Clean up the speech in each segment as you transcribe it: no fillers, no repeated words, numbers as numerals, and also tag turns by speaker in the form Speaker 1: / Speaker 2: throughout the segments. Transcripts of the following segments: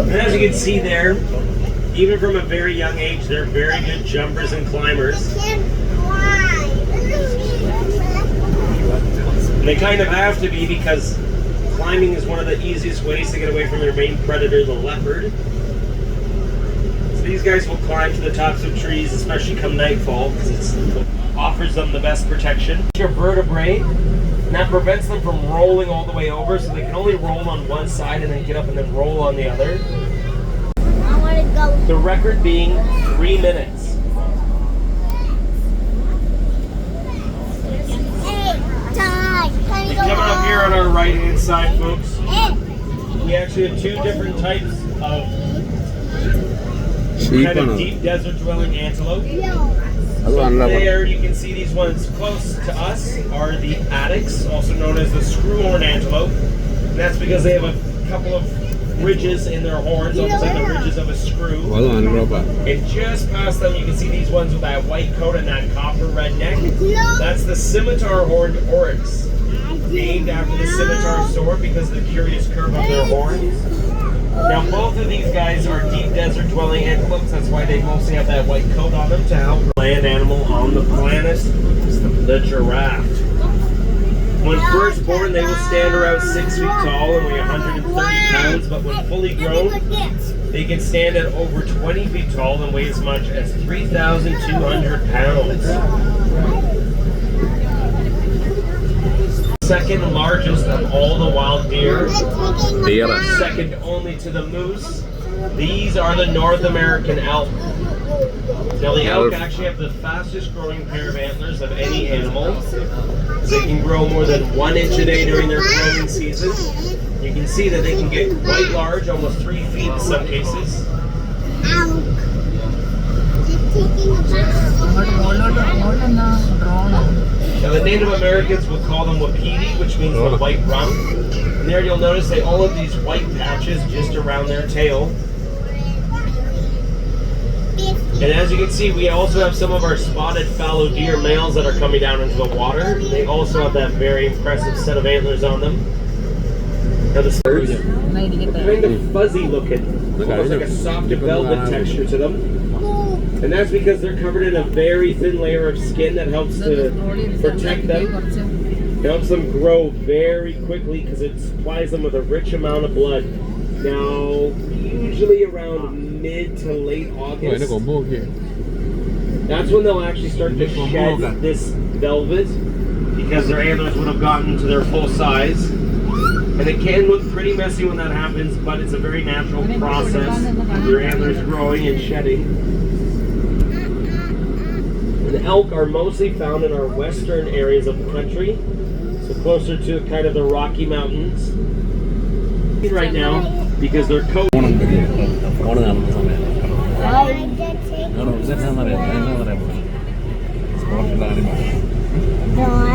Speaker 1: And as you can see there, even from a very young age, they're very good jumpers and climbers. And they kind of have to be because climbing is one of the easiest ways to get away from their main predator, the leopard. So these guys will climb to the tops of trees, especially come nightfall, because it offers them the best protection. Your vertebrae, and that prevents them from rolling all the way over, so they can only roll on one side and then get up and then roll on the other.
Speaker 2: I want to go.
Speaker 1: The record being 3 minutes. Coming up here on our right hand side, folks, we actually have two different types of kind of deep desert dwelling antelope. So there you can see these ones close to us are the addax, also known as the screwhorn antelope. And that's because they have a couple of ridges in their horns, almost like the ridges of a screw. And just past them you can see these ones with that white coat and that copper red neck. That's the scimitar horned oryx, named after the scimitar sword because of the curious curve of their horns. Now both of these guys are deep desert dwelling antelopes, that's why they mostly have that white coat on them to help the land animal on the planet, the giraffe. When first born, they will stand around 6 feet tall and weigh 130 pounds, but when fully grown, they can stand at over 20 feet tall and weigh as much as 3,200 pounds. Second largest of all the wild deer, second only to the moose. These are the North American elk. Now the elk actually have the fastest growing pair of antlers of any animal. They can grow more than 1 inch a day during their growing season. You can see that they can get quite large, almost 3 feet in some cases. Now the Native Americans would call them wapiti, which means the white rump. And there you'll notice they all have these white patches just around their tail. And as you can see, we also have some of our spotted fallow deer males that are coming down into the water. They also have that very impressive set of antlers on them. Now the spurs, kind of fuzzy looking, almost like a soft velvet texture to them. And that's because they're covered in a very thin layer of skin that helps to protect them. It helps them grow very quickly because it supplies them with a rich amount of blood. Now, usually around mid to late August, that's when they'll actually start to shed this velvet because their antlers would have gotten to their full size. And it can look pretty messy when that happens, but it's a very natural process of your antlers growing and shedding. And elk are mostly found in our western areas of the country, so closer to kind of the Rocky Mountains. Right now, because their coat.
Speaker 2: No, I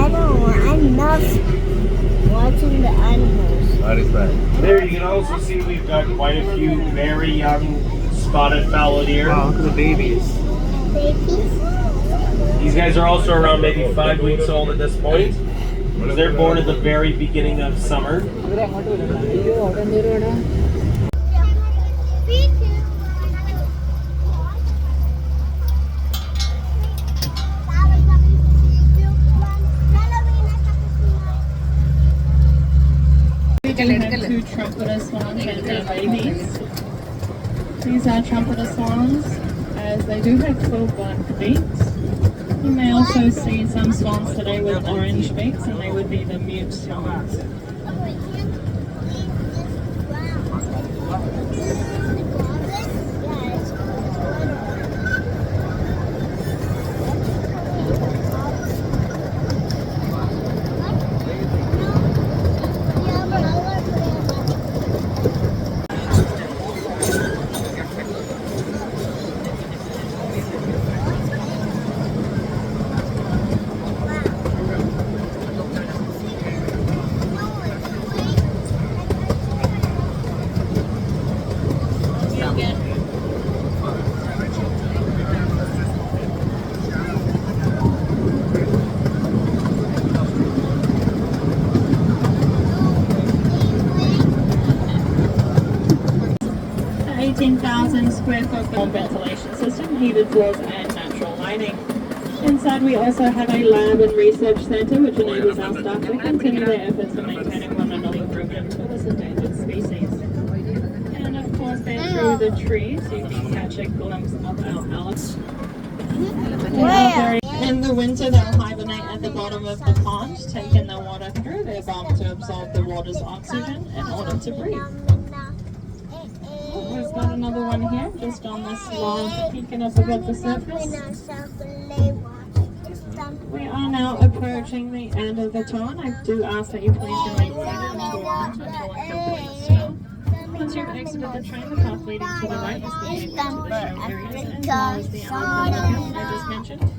Speaker 2: don't want. I love watching the animals.
Speaker 1: There you can also see we've got quite a few very young spotted fallow deer.
Speaker 3: Wow, look at the babies.
Speaker 2: Babies?
Speaker 1: These guys are also around maybe 5 weeks old at this point. They're born at the very beginning of summer.
Speaker 4: We have 2 trumpeter swans and their babies. These are trumpeter swans, as they do have 12 black beaks. You may also see some swans today with orange beaks, and they would be the mute swans. 15,000 square foot ventilation system, heated floors and natural lighting. Inside we also have a lab and research centre which enables our staff to continue their efforts in maintaining one another program for this endangered species. And of course then through the trees you can catch a glimpse of our Alice. In the winter they'll hibernate at the bottom of the pond, taking the water through their bulb to absorb the water's oxygen in order to breathe. We've got another one here, just on this log, peeking up above the surface. We are now approaching the end of the tour, and I do ask that you please remain seated until it completes. Once you've exited the train, the path leading to the right is the gateway to the show areas, as well as the outdoor I just mentioned.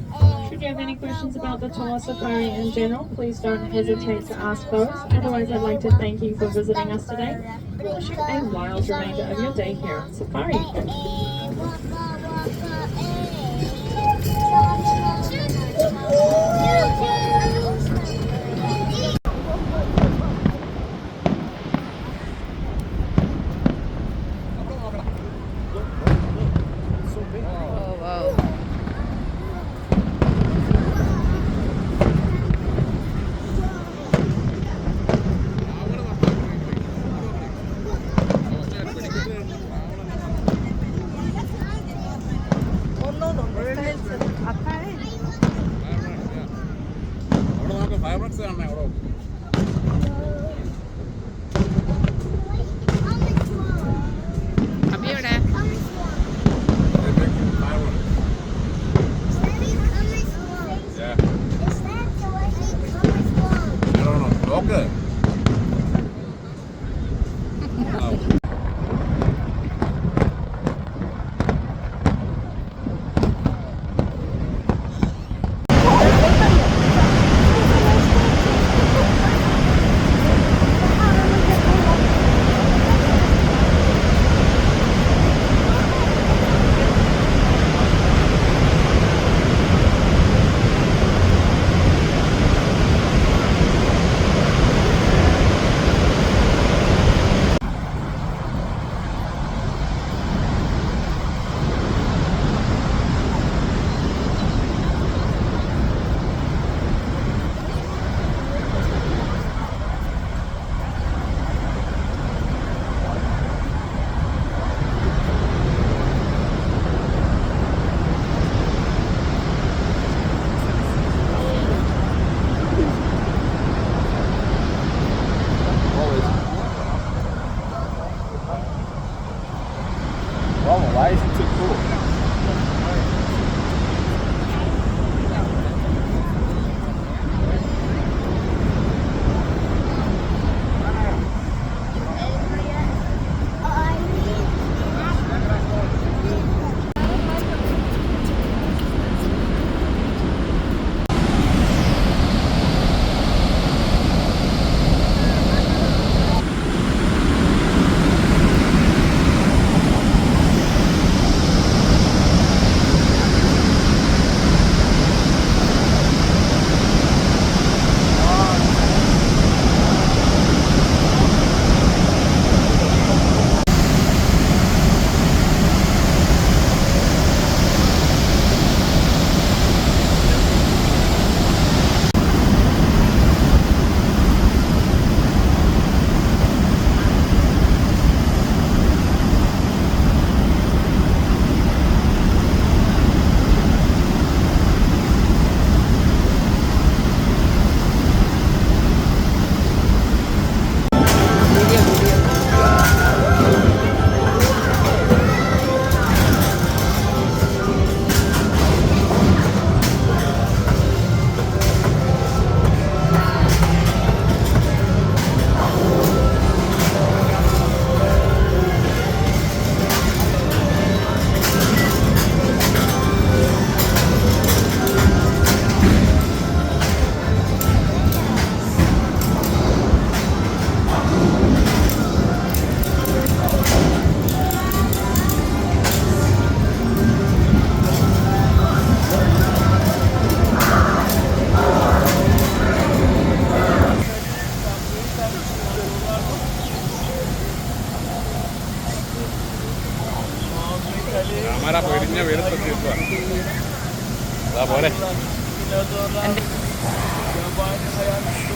Speaker 4: Should you have any questions about the tour safari in general, please don't hesitate to ask those. Otherwise, I'd like to thank you for visiting us today and wish you a wild remainder of your day here on safari.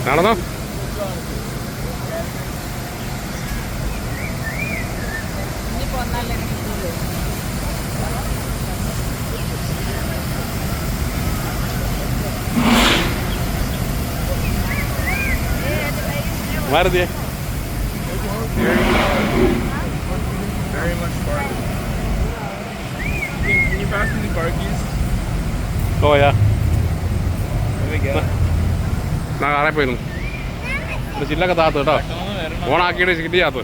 Speaker 3: കാണുന്നോ? Maruti.
Speaker 5: Very much fun. Can you pass me the car keys?
Speaker 3: Oh ya.
Speaker 5: There we go.
Speaker 3: ഞാൻ കാറെ പോയിരുന്നു. ചില്ലൊക്കെ താത്തു കേട്ടോ. ഓണാക്കിയിട്ട് chilli താത്തു.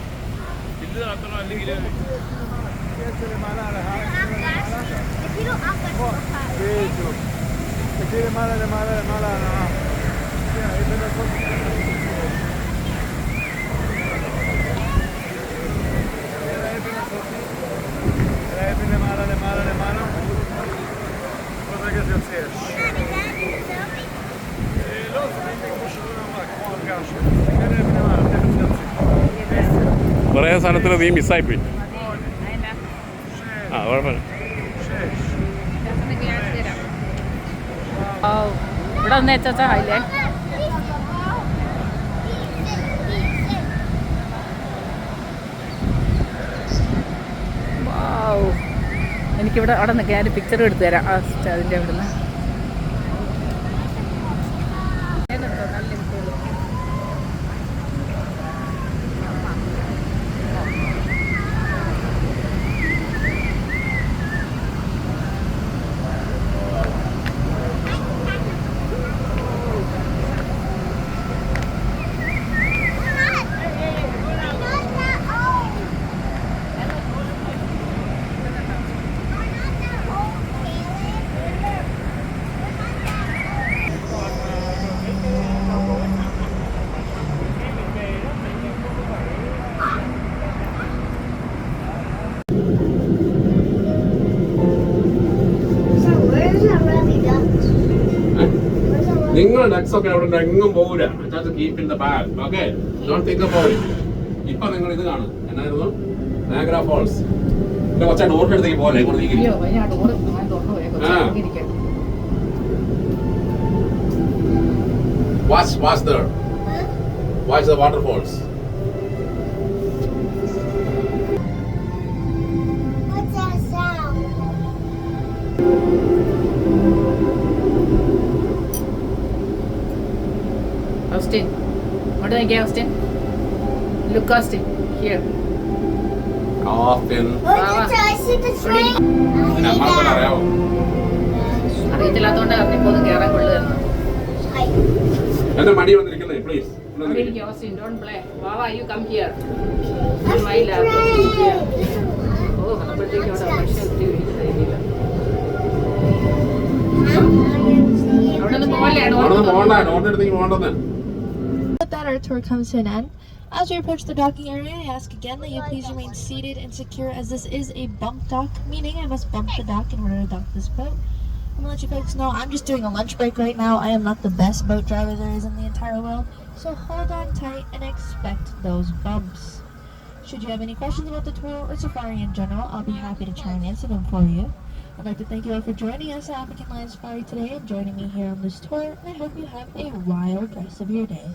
Speaker 3: കുറേ സ്ഥലത്തിൽ നീ മിസ്സായിപ്പോയി. ആ കുഴപ്പമില്ല.
Speaker 6: ഇവിടെ ഒന്ന് എത്തായില്ലേ? എനിക്കിവിടെ അവിടെ നിൽക്കാം. ഞാൻ പിക്ചർ എടുത്തു തരാം ആ അതിൻ്റെ അവിടെ നിന്ന്.
Speaker 3: നിങ്ങൾ ഡക്സ് ഒക്കെ അവിടെ എങ്ങും പോകൂല. Keep in the bag. Okay, don't think about it. ഇപ്പൊ നിങ്ങൾ ഇത് കാണും. എന്നായിരുന്നു? Niagara Falls. കൊച്ചാ ഡോറിന്റെ അടുത്തേക്ക് പോലെ watch there. Watch the waterfalls.
Speaker 2: What's that sound?
Speaker 6: Austin, what did I get, Austin? Look, Austin, here.
Speaker 3: Often.
Speaker 2: Look, I see the train.
Speaker 3: നമ്മളെ അറിയാവോ?
Speaker 6: അറിയത്തില്ലാത്തോണ്ടാണ് ഇപ്പോൾ ഒന്നും കയറാൻ കൊള്ളുകയാണ്.
Speaker 3: എന്റെ മടി വന്നിരിക്കുന്നത് please.
Speaker 6: Austin, don't play. Wawa, you come here. On my lap. Oh, അപ്പോഴത്തേക്കും അവിടെ ഭക്ഷണം അവിടെ നിന്ന് പോലെ
Speaker 3: പോകണ്ട, ഡോറിന്റെ അടുത്തേക്ക് പോകണ്ടെന്ന്.
Speaker 7: With that, our tour comes to an end. As we approach the docking area, I ask again that you please remain seated and secure, as this is a bump dock, meaning I must bump the dock in order to dock this boat. I'm gonna let you folks know I'm just doing a lunch break right now. I am not the best boat driver there is in the entire world, so hold on tight and expect those bumps. Should you have any questions about the tour or safari in general, I'll be happy to try and answer them for you. I'd like to thank you all for joining us at African Lion Safari today and joining me here on this tour, and I hope you have a wild rest of your day.